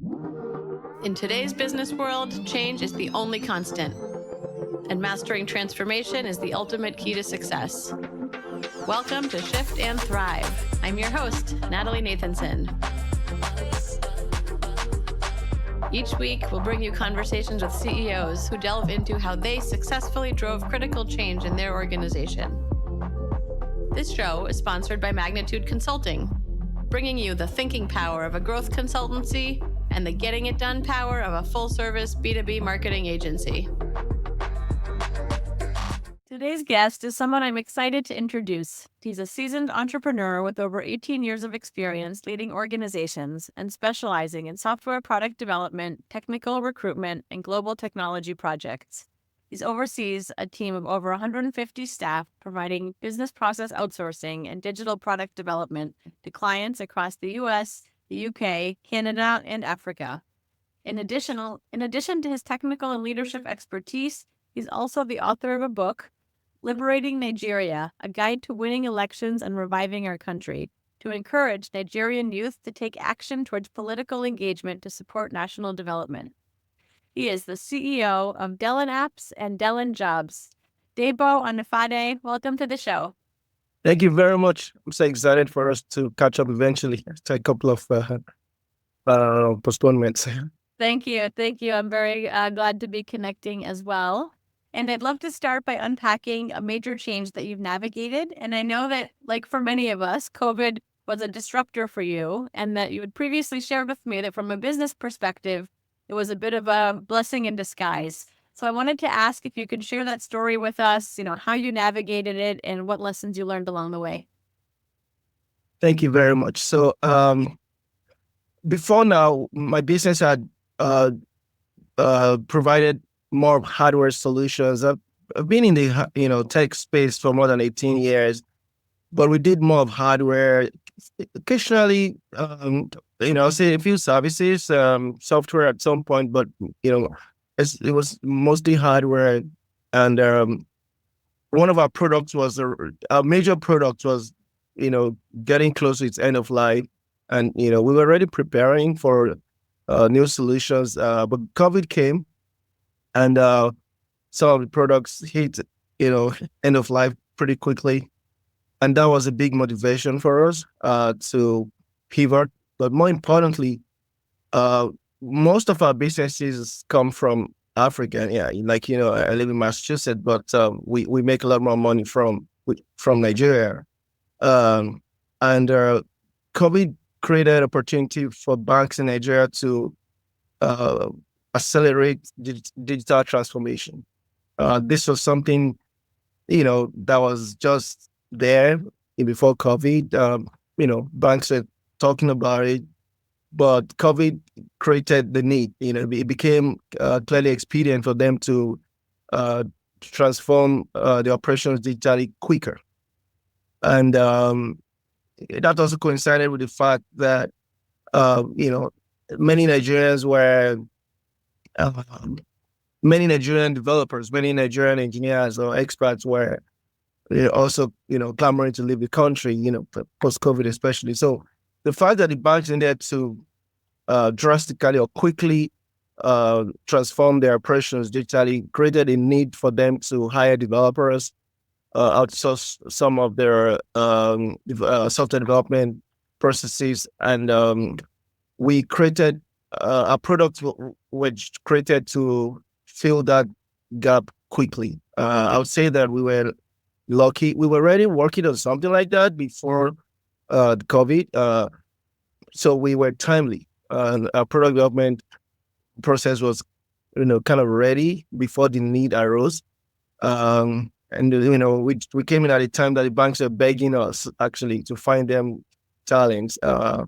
In today's business world, change is the only constant, and mastering transformation is the ultimate key to success. Welcome to Shift and Thrive. I'm your host, Natalie Nathanson. Each week, we'll bring you conversations with CEOs who delve into how they successfully drove critical change in their organization. This show is sponsored by Magnitude Consulting, bringing you the thinking power of a growth consultancy and the getting it done power of a full-service B2B marketing agency. Today's guest is someone I'm excited to introduce. He's a seasoned entrepreneur with over 18 years of experience leading organizations and specializing in software product development, technical recruitment, and global technology projects. He oversees a team of over 150 staff providing business process outsourcing and digital product development to clients across the U.S., the UK, Canada, and Africa. In addition to his technical and leadership expertise, he's also the author of a book, Liberating Nigeria, a guide to winning elections and reviving our country, to encourage Nigerian youth to take action towards political engagement to support national development. He is the CEO of DelonApps and DelonJobs. Debo Onifade, welcome to the show. Thank you very much. I'm so excited for us to catch up eventually after a couple of postponements. Thank you. I'm very glad to be connecting as well. And I'd love to start by unpacking a major change that you've navigated. And I know that, like for many of us, COVID was a disruptor for you, and that you had previously shared with me that from a business perspective, it was a bit of a blessing in disguise. So I wanted to ask if you could share that story with us, how you navigated it and what lessons you learned along the way. Thank you very much. So before now, my business had provided more hardware solutions. I've been in the tech space for more than 18 years, but we did more of hardware. Occasionally, say a few services, software at some point, but it was mostly hardware. And one of our products was our major product was getting close to its end of life, and we were already preparing for new solutions. But COVID came, and some of the products hit end of life pretty quickly. And that was a big motivation for us to pivot. But more importantly, most of our businesses come from Africa. Yeah, I live in Massachusetts, but we make a lot more money from Nigeria. And COVID created opportunity for banks in Nigeria to accelerate digital transformation. This was something that was just there before COVID. Banks were talking about it, but COVID created the need. It became clearly expedient for them to transform the operations digitally quicker. And that also coincided with the fact that many Nigerian developers, many Nigerian engineers or experts were also, clamoring to leave the country, post-COVID especially. So the fact that the banks needed to drastically or quickly transform their operations digitally created a need for them to hire developers, outsource some of their software development processes. And we created a product which created to fill that gap quickly. I would say that we were lucky. We were already working on something like that before COVID. So we were timely. Our product development process was, kind of ready before the need arose. And we came in at a time that the banks were begging us actually to find them talents. I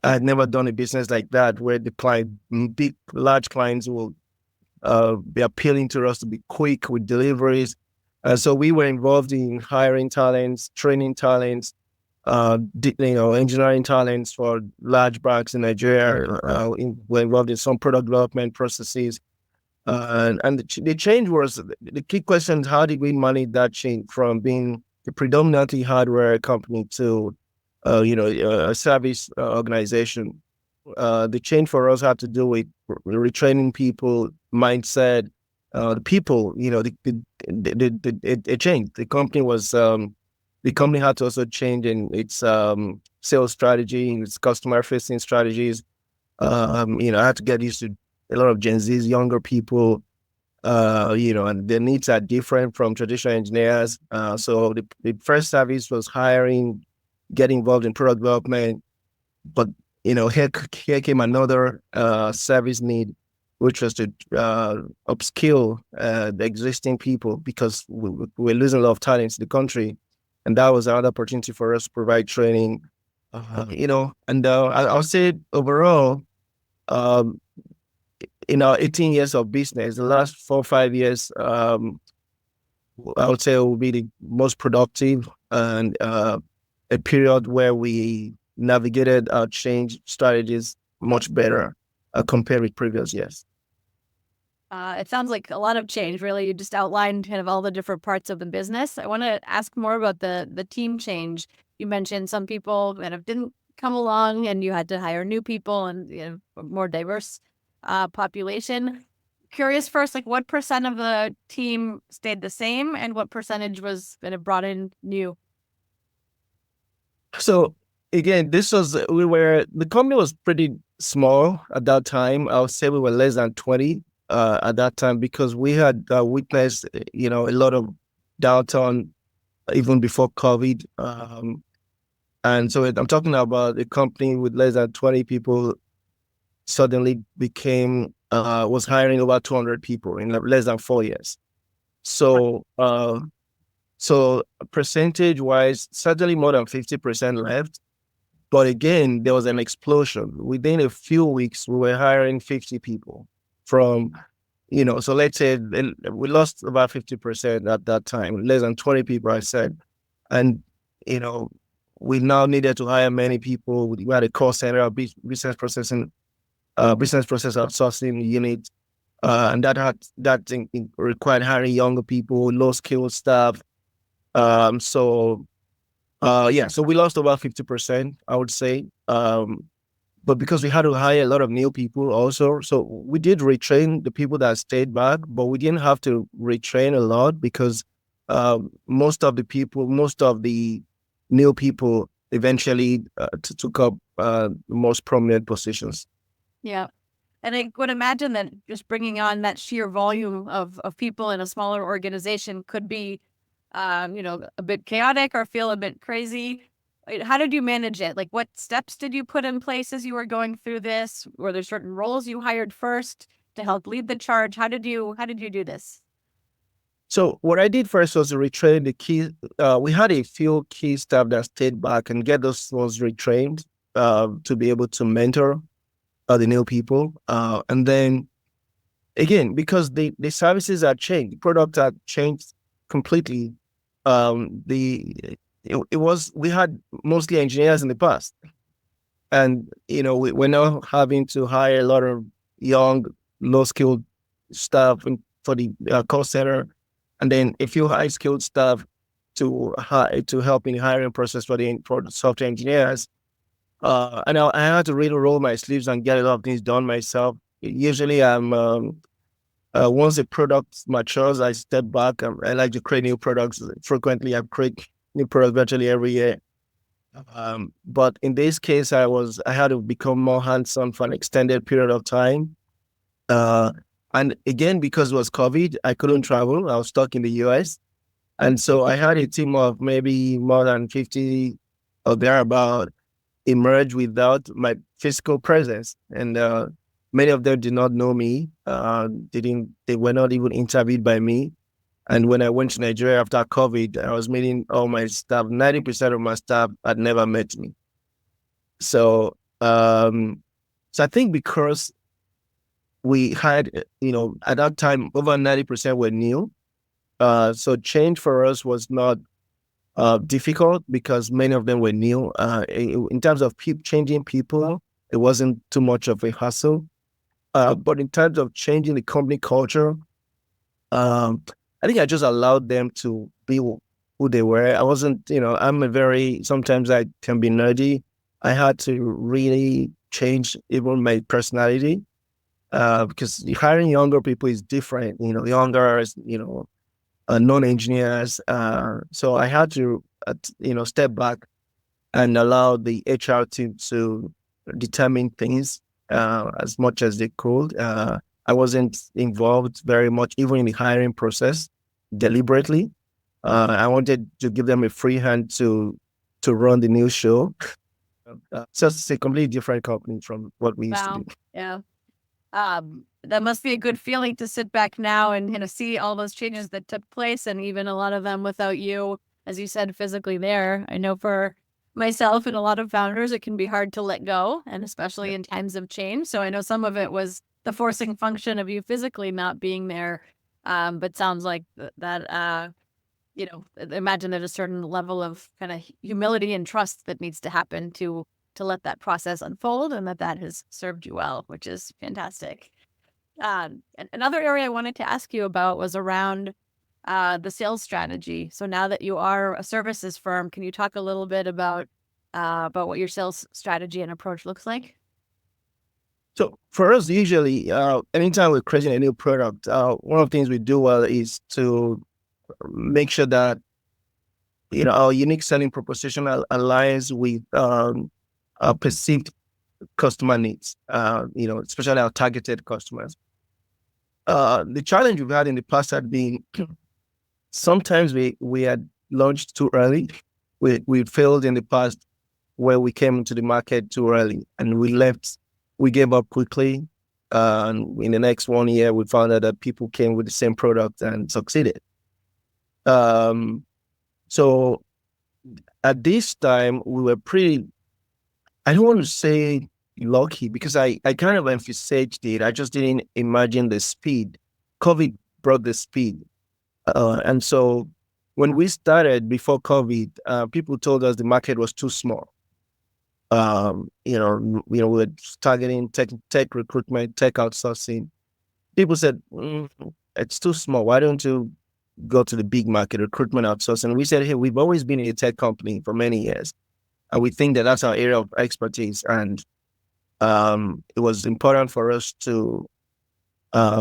had never done a business like that where the large clients will be appealing to us to be quick with deliveries. So we were involved in hiring talents, training talents, engineering talents for large banks in Nigeria. We're involved in some product development processes. And the change was, the key question is, how did we manage that change from being a predominantly hardware company to, a service organization? the change for us had to do with retraining people, mindset, the people. It changed. The company had to also change in its sales strategy, in its customer facing strategies. I had to get used to a lot of Gen Z's, younger people. And their needs are different from traditional engineers. So the first service was hiring, getting involved in product development. But, here came another service need, which was to upskill the existing people because we're losing a lot of talents in the country. And that was another opportunity for us to provide training, and I'll say overall, um, in our 18 years of business, the last 4 or 5 years, I would say it will be the most productive and a period where we navigated our change strategies much better compared with previous years. It sounds like a lot of change, really. You just outlined kind of all the different parts of the business. I want to ask more about the team change. You mentioned some people kind of didn't come along and you had to hire new people and a more diverse population. Curious first, like what percent of the team stayed the same and what percentage was kind of brought in new? So again, the company was pretty small at that time. I would say we were less than 20 at that time because we had witnessed, a lot of downturn even before COVID. And so I'm talking about a company with less than 20 people suddenly was hiring over 200 people in less than 4 years. So, so percentage wise, certainly more than 50% left. But again, there was an explosion. Within a few weeks, we were hiring 50 people from, so let's say we lost about 50% at that time, less than 20 people, I said. And, we now needed to hire many people. We had a call center, business process outsourcing unit. And that required hiring younger people, low skilled staff. So we lost about 50%, I would say. But because we had to hire a lot of new people also, so we did retrain the people that stayed back, but we didn't have to retrain a lot because most of the new people eventually took up the most prominent positions. Yeah. And I would imagine that just bringing on that sheer volume of people in a smaller organization could be, a bit chaotic or feel a bit crazy. How did you manage it? Like, what steps did you put in place as you were going through this? Were there certain roles you hired first to help lead the charge? How did you do this? So what I did first was to retrain the key. We had a few key staff that stayed back and get those ones retrained to be able to mentor the new people. And then again, because the services are changed, the product had changed completely. We had mostly engineers in the past, and we're now having to hire a lot of young, low skilled staff for the call center, and then a few high skilled staff to help in the hiring process for the software engineers. And I had to really roll my sleeves and get a lot of things done myself. Usually, once the product matures, I step back. I like to create new products. Frequently, I create new products virtually every year. But in this case, I had to become more hands-on for an extended period of time. And again, because it was COVID, I couldn't travel. I was stuck in the US. And so I had a team of maybe more than 50 or thereabout emerge without my physical presence. And many of them did not know me. They were not even interviewed by me. And when I went to Nigeria after COVID, I was meeting all my staff. 90% of my staff had never met me. So, I think because we had, at that time, over 90% were new. So change for us was not difficult because many of them were new. In terms of changing people, it wasn't too much of a hassle. But in terms of changing the company culture, I think I just allowed them to be who they were. I wasn't, sometimes I can be nerdy. I had to really changed even my personality, because hiring younger people is different. Younger, non-engineers. So I had to, step back and allow the HR team to determine things as much as they could. I wasn't involved very much, even in the hiring process, deliberately. I wanted to give them a free hand to run the new show. So it's a completely different company from what we used to Wow. do. Yeah. That must be a good feeling to sit back now and see all those changes that took place, and even a lot of them without you, as you said, physically there. I know for myself and a lot of founders, it can be hard to let go, and especially in times of change. So I know some of it was the forcing function of you physically not being there. But sounds like that, imagine there's a certain level of kind of humility and trust that needs to happen to let that process unfold, and that has served you well, which is fantastic. And another area I wanted to ask you about was around the sales strategy. So now that you are a services firm, can you talk a little bit about what your sales strategy and approach looks like? So for us, usually, anytime we're creating a new product, one of the things we do well is to make sure that our unique selling proposition aligns with our perceived customer needs. Especially our targeted customers. The challenge we've had in the past had been sometimes we had launched too early. We failed in the past where we came into the market too early and we left. We gave up quickly. And in the next 1 year, we found out that people came with the same product and succeeded. So at this time, we were pretty, I don't want to say lucky, because I kind of emphasized it. I just didn't imagine the speed. COVID brought the speed. And so when we started before COVID, people told us the market was too small. We were targeting tech recruitment, tech outsourcing. People said, it's too small. Why don't you go to the big market, recruitment outsourcing? And we said, hey, we've always been a tech company for many years. And we think that that's our area of expertise. And it was important for us to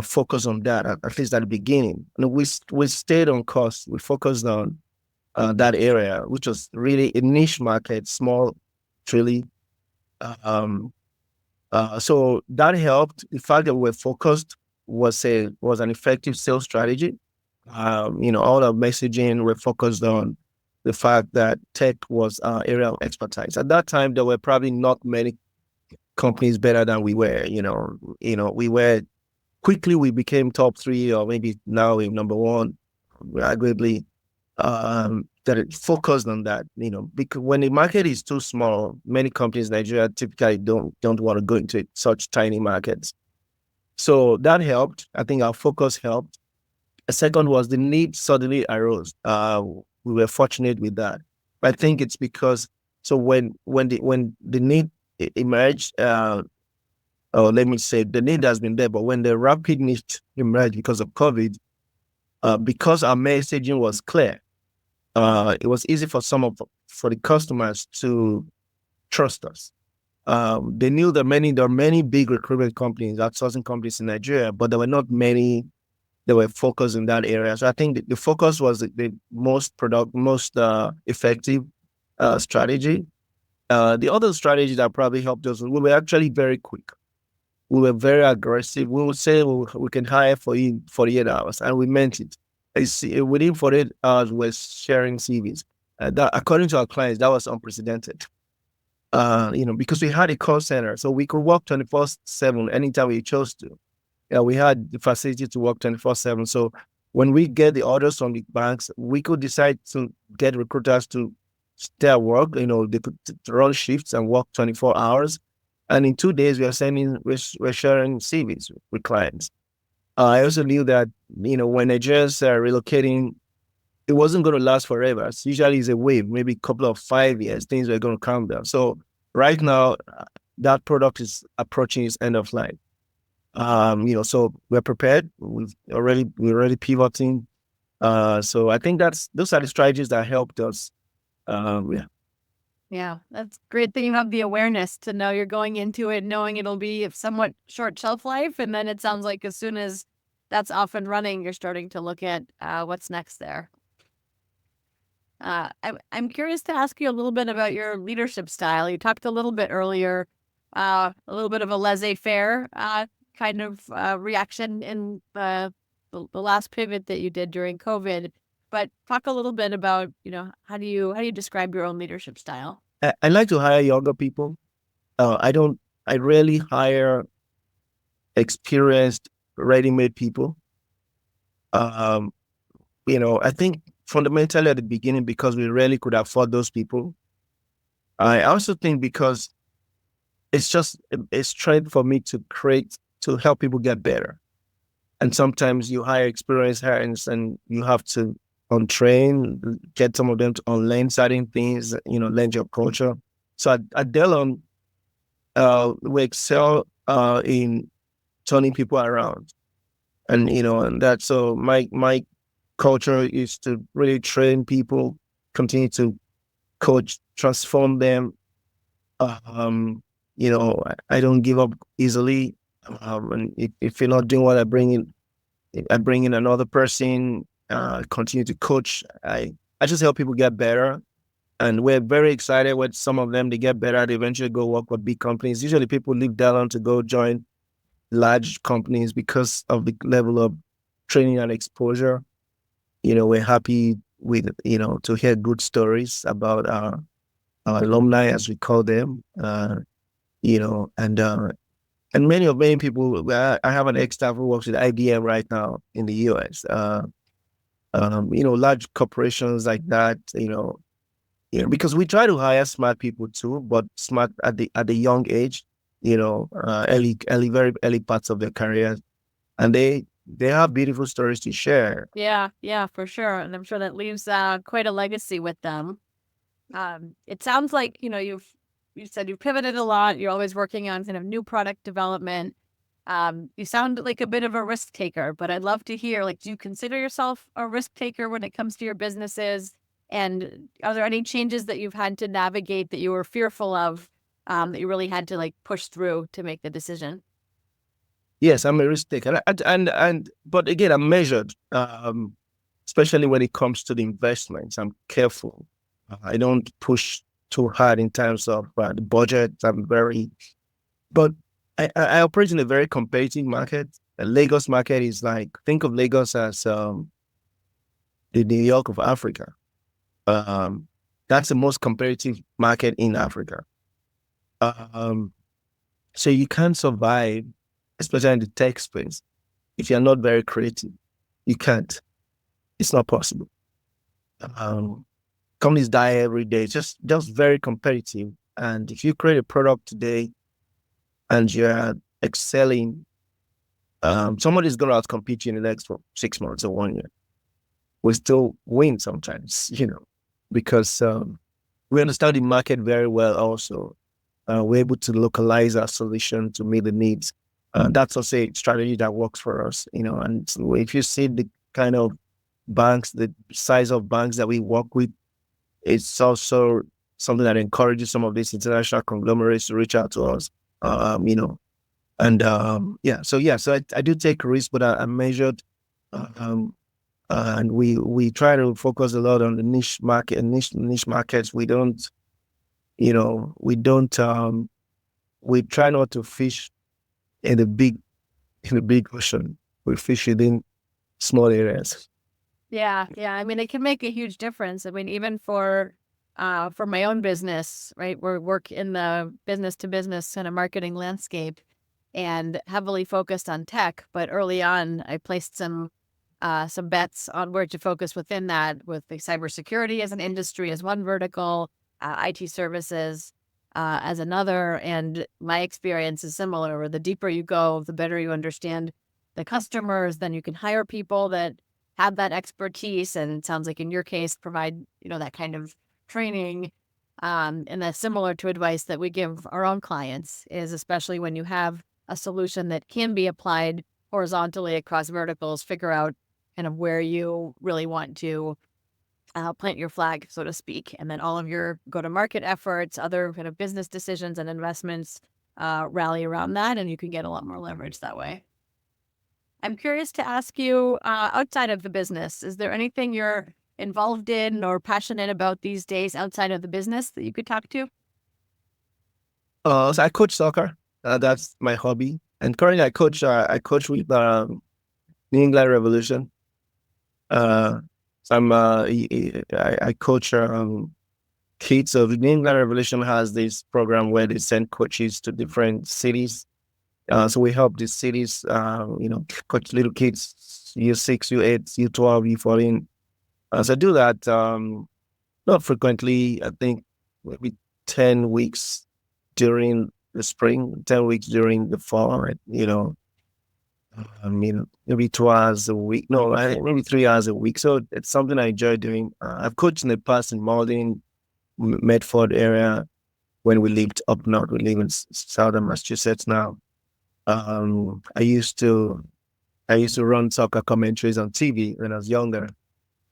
focus on that, at least at the beginning. And we stayed on cost. We focused on that area, which was really a niche market, small, really. So that helped. The fact that we were focused was an effective sales strategy. All our messaging were focused on the fact that tech was our area of expertise. At that time, there were probably not many companies better than we were. We were quickly, we became top 3, or maybe now we're number 1, arguably. That it focused on that, because when the market is too small, many companies in Nigeria typically don't want to go into such tiny markets. So that helped. I think our focus helped. A second was the need suddenly arose. We were fortunate with that. I think it's because when the need emerged, or let me say the need has been there, but when the rapid need emerged because of COVID, because our messaging was clear, it was easy for the customers to trust us. They knew that there are many big recruitment companies, outsourcing companies in Nigeria, but there were not many that were focused in that area. So I think the focus was the most effective strategy. The other strategy that probably helped us, we were actually very quick. We were very aggressive. We would say we can hire for you 48 hours, and we meant it. Within 48 hours, we're sharing CVs. That, according to our clients, that was unprecedented. Because we had a call center, so we could work 24/7 anytime we chose to. We had the facility to work 24/7. So when we get the orders from the banks, we could decide to get recruiters to stay at work. They could run shifts and work 24 hours. And in 2 days, we're sharing CVs with clients. I also knew that, when Nigerians are relocating, it wasn't going to last forever. So usually it's a wave, maybe a couple of 5 years, things are going to calm down. So right now, that product is approaching its end of life. So we're prepared. We're already pivoting. So I think those are the strategies that helped us. Yeah. Yeah, that's great that you have the awareness to know you're going into it, knowing it'll be of somewhat short shelf life. And then it sounds like as soon as that's off and running, you're starting to look at what's next there. I'm curious to ask you a little bit about your leadership style. You talked a little bit earlier, a little bit of a laissez-faire kind of reaction in the last pivot that you did during COVID. But talk a little bit about, how do you describe your own leadership style? I like to hire younger people. I don't. I rarely hire experienced, ready-made people. Um, I think fundamentally at the beginning, because we rarely could afford those people. I also think because it's just a strength for me to help people get better. And sometimes you hire experienced hands and you have to untrain, get some of them to unlearn certain things, learn your culture. So at Delon, we excel in turning people around. And that's so my culture is to really train people, continue to coach, transform them. I don't give up easily. And if you're not doing what I bring in another person, continue to coach. I just help people get better. And we're very excited with some of them. They get better. They eventually go work with big companies. Usually people leave Delon to go join large companies because of the level of training and exposure. We're happy with, to hear good stories about our alumni, as we call them, you know, and uh, and many people. I have an ex-staff who works with IBM right now in the US. Large corporations like that. Because we try to hire smart people too, but smart at the young age. Early, very early parts of their careers, and they have beautiful stories to share. Yeah, for sure. And I'm sure that leaves quite a legacy with them. It sounds like, you said you've pivoted a lot. You're always working on kind of new product development. You sound like a bit of a risk taker, but I'd love to hear, like, do you consider yourself a risk taker when it comes to your businesses? And are there any changes that you've had to navigate that you were fearful of, that you really had to like push through to make the decision? Yes, I'm a risk taker, but again, I'm measured. Especially when it comes to the investments, I'm careful. I don't push too hard in terms of the budget. But I operate in a very competitive market. The Lagos market is like, think of Lagos as the New York of Africa. Um, that's the most competitive market in Africa. Um, so you can't survive, especially in the tech space, if you're not very creative. You can't. It's not possible. Um, Companies die every day. It's just very competitive. And if you create a product today and you're excelling, somebody's going to outcompete you in the next 6 months or 1 year. We still win sometimes, because we understand the market very well. Also, we're able to localize our solution to meet the needs. That's also a strategy that works for us, And so if you see the kind of banks, the size of banks that we work with, it's also something that encourages some of these international conglomerates to reach out to us. So I do take risks, but I'm measured. Um, and we try to focus a lot on the niche markets. We try not to fish in the big ocean. We fish within small areas. Yeah. I mean, it can make a huge difference. I mean, even for my own business, right? We work in the business to business kind of marketing landscape and heavily focused on tech. But early on, I placed some bets on where to focus within that, with the cybersecurity as an industry as one vertical, IT services as another. And my experience is similar, where the deeper you go, the better you understand the customers, then you can hire people that have that expertise. And it sounds like in your case, provide, that kind of training. And that's similar to advice that we give our own clients, is especially when you have a solution that can be applied horizontally across verticals, figure out kind of where you really want to plant your flag, so to speak, and then all of your go-to-market efforts, other kind of business decisions and investments rally around that, and you can get a lot more leverage that way. I'm curious to ask you, outside of the business, is there anything you're involved in or passionate about these days outside of the business that you could talk to? So I coach soccer. That's my hobby. And currently I coach with New England Revolution. So I coach kids. So the New England Revolution has this program where they send coaches to different cities. So we help these cities, coach little kids, U6, U8, U12, U14. So I do that not frequently. I think maybe 10 weeks during the spring, 10 weeks during the fall, right? Maybe 2 hours a week. No, maybe 3 hours a week. So it's something I enjoy doing. I've coached in the past in Malden, Medford area. When we lived up north, we live in southern Massachusetts now. I used to run soccer commentaries on TV when I was younger.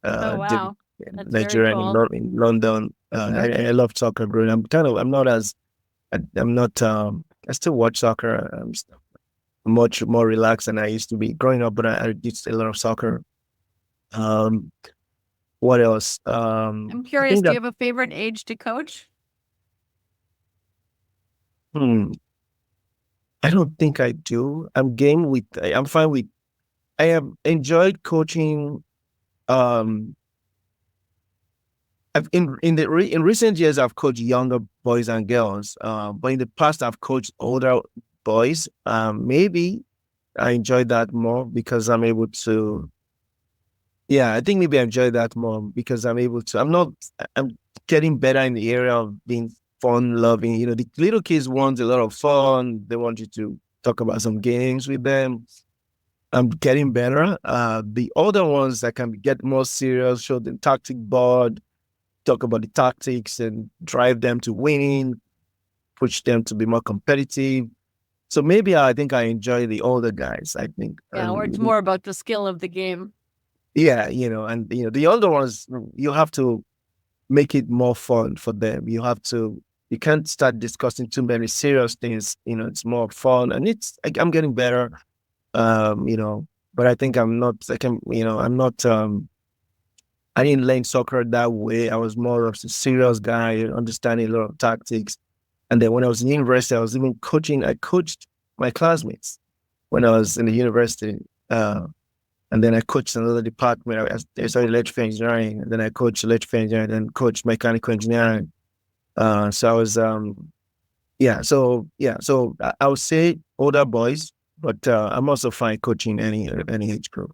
Oh, Did wow. in That's very Nigeria and cool. in London. I love soccer growing. I'm not. I still watch soccer. I'm much more relaxed than I used to be growing up, but I did a lot of soccer. Um, what else? I'm I curious, think do that you have a favorite age to coach? hmm, I don't think I do. I'm fine with. I have enjoyed coaching. Um, in recent years, I've coached younger boys and girls. But in the past, I've coached older boys. Maybe I enjoy that more because I'm able to. Yeah, I think maybe I enjoy that more because I'm able to. I'm getting better in the area of being fun loving. The little kids want a lot of fun. They want you to talk about some games with them. I'm getting better. The older ones, I can get more serious, show them tactic board, talk about the tactics and drive them to winning, push them to be more competitive. So maybe I think I enjoy the older guys, I think. Yeah, or it's more about the skill of the game. Yeah, the older ones, you have to make it more fun for them. You can't start discussing too many serious things. It's more fun and I'm getting better. But I think I'm not, I didn't learn soccer that way. I was more of a serious guy, understanding a lot of tactics. And then when I was in university, I coached my classmates when I was in the university. And then I coached another department. I started electrical engineering, and then I coached electrical engineering, and then coached mechanical engineering. So I was, So I would say older boys, but I'm also fine coaching any age group.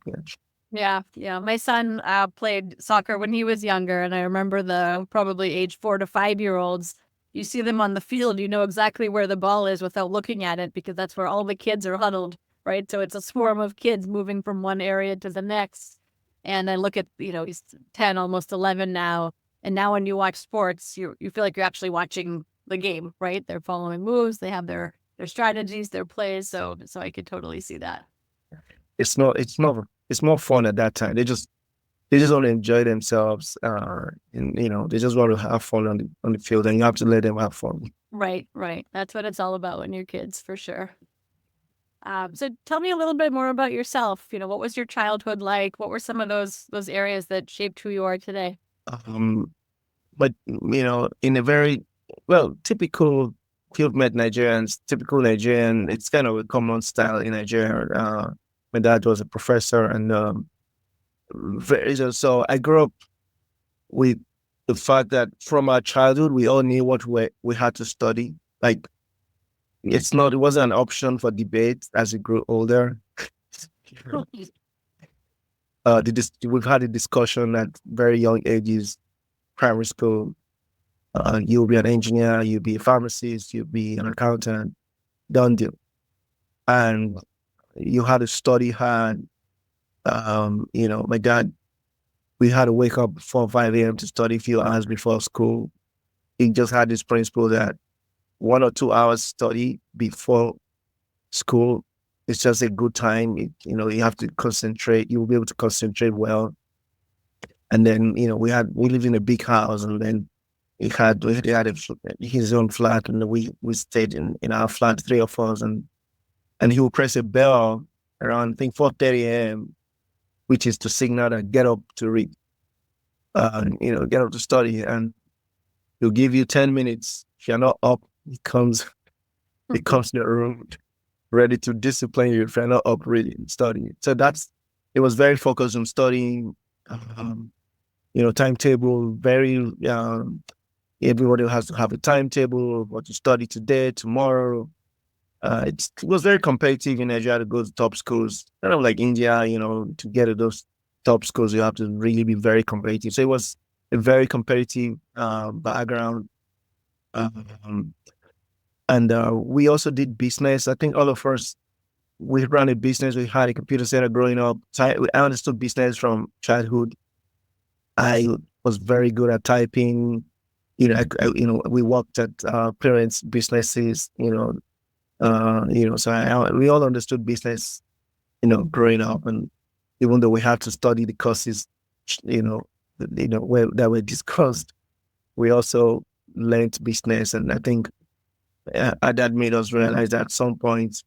Yeah. Yeah. My son played soccer when he was younger, and I remember the probably age 4 to 5 year olds. You see them on the field, you know exactly where the ball is without looking at it because that's where all the kids are huddled, right? So it's a swarm of kids moving from one area to the next. And I look at, he's 10, almost 11 now. And now when you watch sports, you feel like you're actually watching the game, right? They're following moves, they have their strategies, their plays. So I could totally see that. It's more fun at that time. They just want to enjoy themselves, and they just want to have fun on the field, and you have to let them have fun. Right. That's what it's all about when you're kids, for sure. So tell me a little bit more about yourself. What was your childhood like? What were some of those areas that shaped who you are today? But in a very typical field met Nigerians, typical Nigerian, it's kind of a common style in Nigeria. My dad was a professor, and so I grew up with the fact that from our childhood we all knew what we had to study. Like it wasn't an option for debate as we grew older. We've had a discussion at very young ages, primary school. You'll be an engineer, you'll be a pharmacist, you'll be an accountant, done deal. And you had to study hard. My dad, we had to wake up before 5 a.m. to study a few hours before school. He just had this principle that 1 or 2 hours study before school is just a good time. You have to concentrate. You will be able to concentrate well. And then, we lived in a big house, and then he had his own flat, and we stayed in our flat, three of us, and he would press a bell around, I think, 4:30 a.m., which is to signal that get up to read, get up to study, and he'll give you 10 minutes. If you're not up, he comes in the room ready to discipline you if you're not up reading, studying. So it was very focused on studying, timetable, very, everybody has to have a timetable, what to study today, tomorrow. It was very competitive in Nigeria to go to top schools, kind of like India, to get to those top schools, you have to really be very competitive. So it was a very competitive background. Um, and we also did business. I think all of us, we ran a business. We had a computer center growing up. So I understood business from childhood. I was very good at typing. We worked at parents' businesses. So we all understood business. Growing up, and even though we had to study the courses, that were discussed, we also learned business, and I think that made us realize that at some point,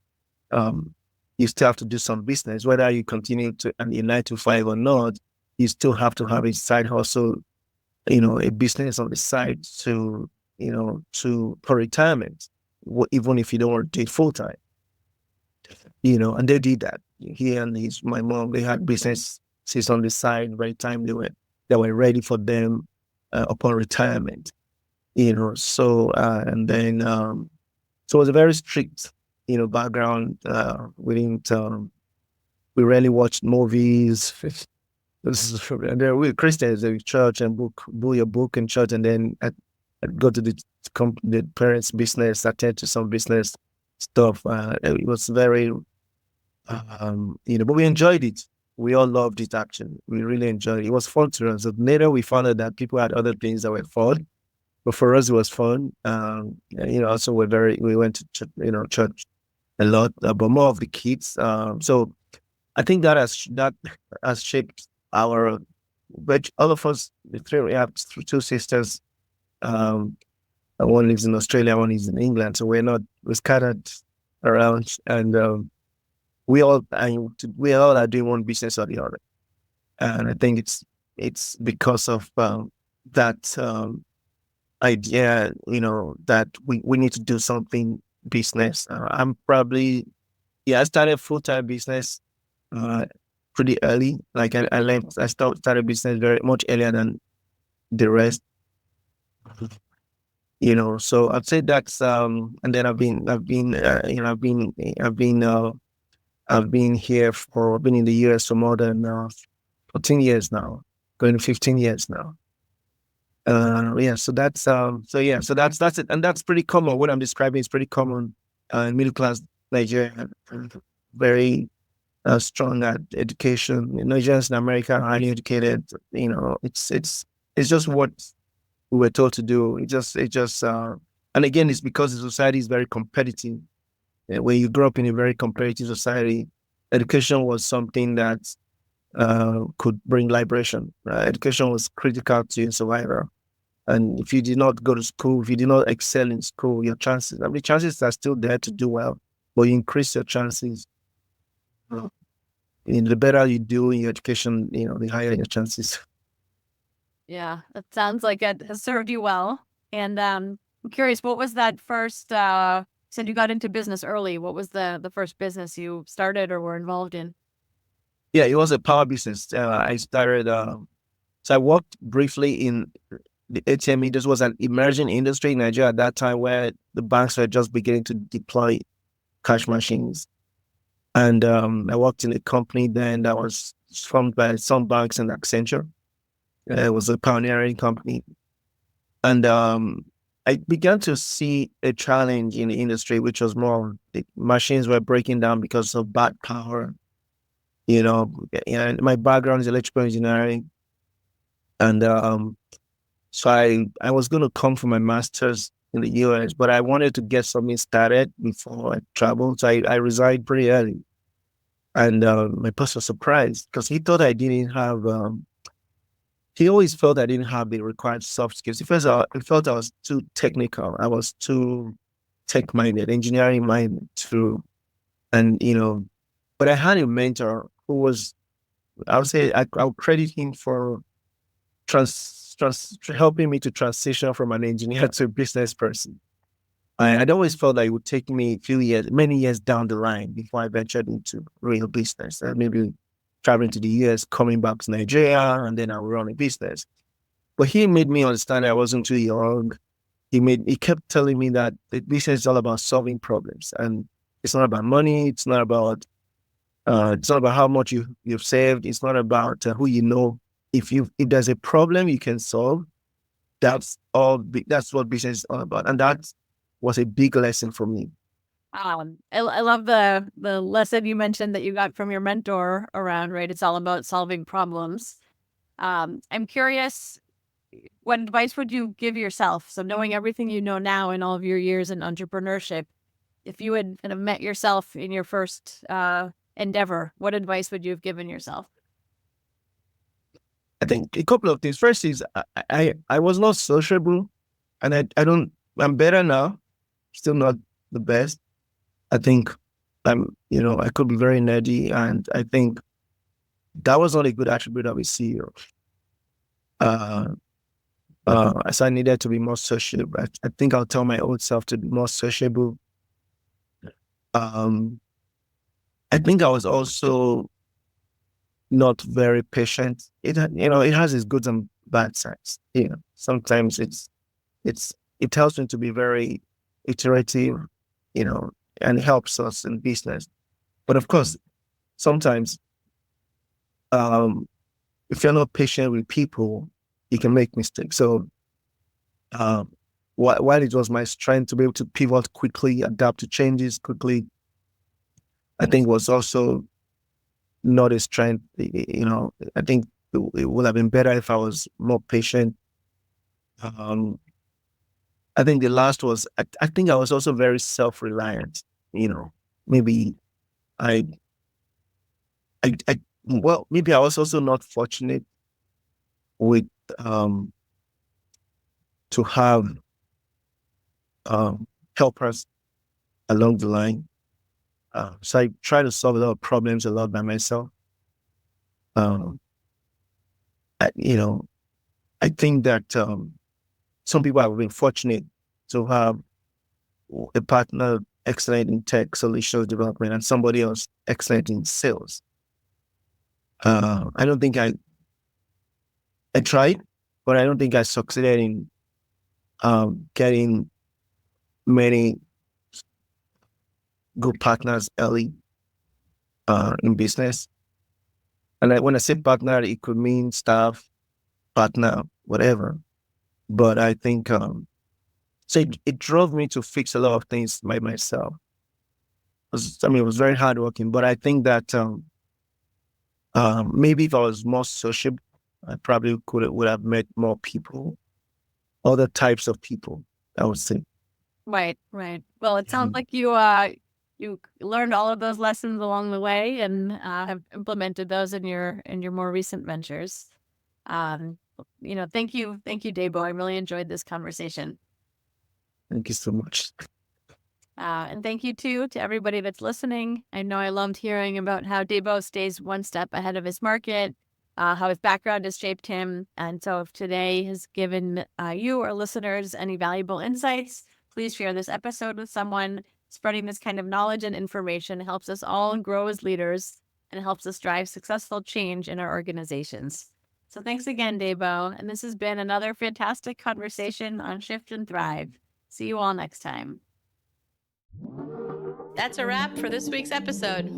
you still have to do some business, whether you continue to and your 9 to 5 or not. You still have to have a side hustle, a business on the side for retirement, even if you don't want to do it full time. And they did that. He and my mom, they had businesses on the side by the time they were ready for them upon retirement. So and then so it was a very strict background. We rarely watched movies. And then we Christians in church and do your book in church, and then I'd go to the parents' business, attend to some business stuff. It was very, but we enjoyed it. We all loved it. Actually, we really enjoyed it. It was fun to us. So later, we found out that people had other things that were fun, but for us, it was fun. Also we went to church a lot, but more of the kids. So I think that has shaped our. But all of us, we have two sisters. One lives in Australia, one is in England, so we're scattered around, and we all are doing one business or the other. And I think it's because of that idea, that we need to do something business. I started full-time business pretty early. Like I started business very much earlier than the rest. So I'd say that's and then I've been here I've been in the US for more than 14 years now, going to 15 years now. So that's it, and that's pretty common. What I'm describing is pretty common in middle class Nigeria, very strong at education. Nigerians in America are highly educated. It's just what we were told to do. And again, it's because the society is very competitive. When you grow up in a very competitive society, education was something that could bring liberation. Education was critical to your survival. And if you did not go to school, if you did not excel in school, your chances, the chances are still there to do well, but you increase your chances. The better you do in your education, the higher your chances. Yeah, that sounds like it has served you well. And I'm curious, what was that first? You said you got into business early. What was the first business you started or were involved in? Yeah, it was a power business. I started. So I worked briefly in the ATM. This was an emerging industry in Nigeria at that time, where the banks were just beginning to deploy cash machines. And I worked in a company then that was formed by some banks and Accenture. It was a pioneering company. And I began to see a challenge in the industry, which was more the machines were breaking down because of bad power. My background is electrical engineering. And so I was going to come for my master's in the US, but I wanted to get something started before I traveled. So I resigned pretty early. And my boss was surprised because he thought I didn't have he always felt I didn't have the required soft skills. He felt I was too technical. I was too tech-minded, engineering-minded, too. And, but I had a mentor who was, I would say, I'll credit him for helping me to transition from an engineer to a business person. I'd always felt that it would take me many years down the line before I ventured into real business. Maybe traveling to the US, coming back to Nigeria, and then I'll run a business. But he made me understand I wasn't too young. He kept telling me that the business is all about solving problems, and it's not about money. It's not about how much you've saved. It's not about who you know. If there's a problem you can solve, that's what business is all about, and that was a big lesson for me. I love the lesson you mentioned that you got from your mentor around, right? It's all about solving problems. I'm curious, what advice would you give yourself? So knowing everything you know now in all of your years in entrepreneurship, if you had kind of met yourself in your first endeavor, what advice would you have given yourself? I think a couple of things. First is I was not sociable, and I'm better now, still not the best. I think I could be very nerdy, and I think that was not a good attribute of a CEO. As I needed to be more sociable. I think I'll tell my old self to be more sociable. I think I was also not very patient. It has its good and bad sides. Sometimes it helps me to be very iterative, and helps us in business. But of course, sometimes, if you're not patient with people, you can make mistakes. So, while it was my strength to be able to pivot quickly, adapt to changes quickly, I think was also not a strength. I think it would have been better if I was more patient. I think the last was, I think I was also very self-reliant. Maybe maybe I was also not fortunate with to have helpers along the line. So I try to solve a lot of problems a lot by myself. I think that some people have been fortunate to have a partner excellent in tech solutions development and somebody else excellent in sales. I don't think I tried, but I don't think I succeeded in getting many good partners early in business. And when I say partner, it could mean staff, partner, whatever. But I think so it drove me to fix a lot of things by myself. It was very hardworking, but I think that maybe if I was more sociable, I probably would have met more people, other types of people, I would say. Right. Well, it sounds like you learned all of those lessons along the way and have implemented those in your more recent ventures. Thank you, Debo. I really enjoyed this conversation. Thank you so much. And thank you too to everybody that's listening. I know I loved hearing about how Debo stays one step ahead of his market, how his background has shaped him. And so if today has given you or listeners any valuable insights, please share this episode with someone. Spreading this kind of knowledge and information helps us all grow as leaders and helps us drive successful change in our organizations. So thanks again, Debo. And this has been another fantastic conversation on Shift and Thrive. See you all next time. That's a wrap for this week's episode.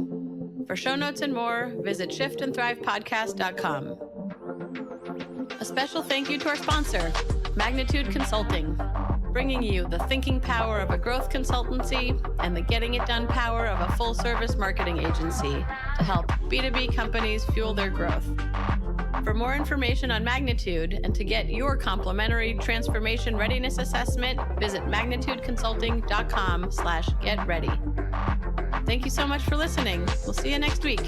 For show notes and more, visit shiftandthrivepodcast.com. A special thank you to our sponsor, Magnitude Consulting, bringing you the thinking power of a growth consultancy and the getting it done power of a full-service marketing agency to help B2B companies fuel their growth. For more information on Magnitude and to get your complimentary transformation readiness assessment, visit magnitudeconsulting.com/getready. Thank you so much for listening. We'll see you next week.